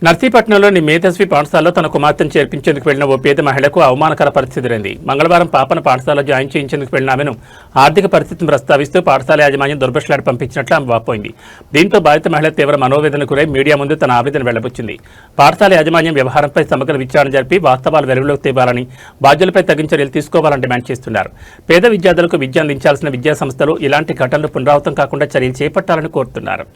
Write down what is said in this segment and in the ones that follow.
నర్సీపట్నంలోని మేధస్వి పాఠశాలలో తన కుమార్తెను చేర్పించేందుకు వెళ్లిన ఓ పేద మహిళకు అవమానకర పరిస్థితి ఎదురైంది. మంగళవారం పాపను పాఠశాలలో జాయిన్ చేయించేందుకు వెళ్లిన ఆమెను ఆర్థిక పరిస్థితిని ప్రస్తావిస్తూ పాఠశాల యాజమాన్యం దుర్భషలాడి పంపించినట్లు ఆమె వాపోయింది. దీంతో బాధిత మహిళ తీవ్ర మనోవేదనకు గురై మీడియా ముందు తన ఆవేదన వెళ్లబుచ్చింది. పాఠశాల యాజమాన్యం వ్యవహారంపై సమగ్ర విచారణ జరిపి వాస్తవాలు వెలుగులోకి తేవాలని, బాధ్యులపై తగిన చర్యలు తీసుకోవాలని డిమాండ్ చేస్తున్నారు. పేద విద్యార్థులకు విద్య అందించాల్సిన విద్యా సంస్థలు ఇలాంటి ఘటనలు పునరావృతం కాకుండా చర్యలు చేపట్టాలని కోరుతున్నారు.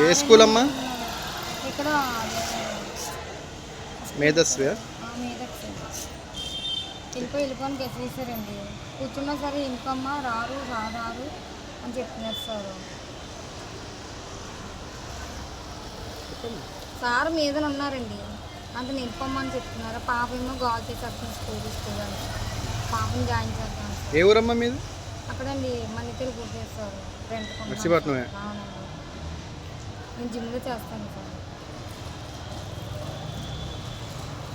ఏ స్కూల్ అమ్మా? ఇక్కడ మేధస్వి వెళ్ళిపోని గెసేసారండి. కూర్చున్నా సరే ఇంకమ్మ రారు అని చెప్తున్నారు సార్ మీద ఉన్నారండి. అంత నింపమ్మని చెప్తున్నారు. పాప ఏమో గాల్ చేసేస్తాను స్కూల్ అని పాపని జాయిన్ చేస్తాను. ఏ ఊరమ్మా మీద? అక్కడండి మన ఇద్దరు గుర్తు చేస్తారు. నర్సీపట్నమే. అవునండి, నేను జిమ్లో చేస్తాను సార్.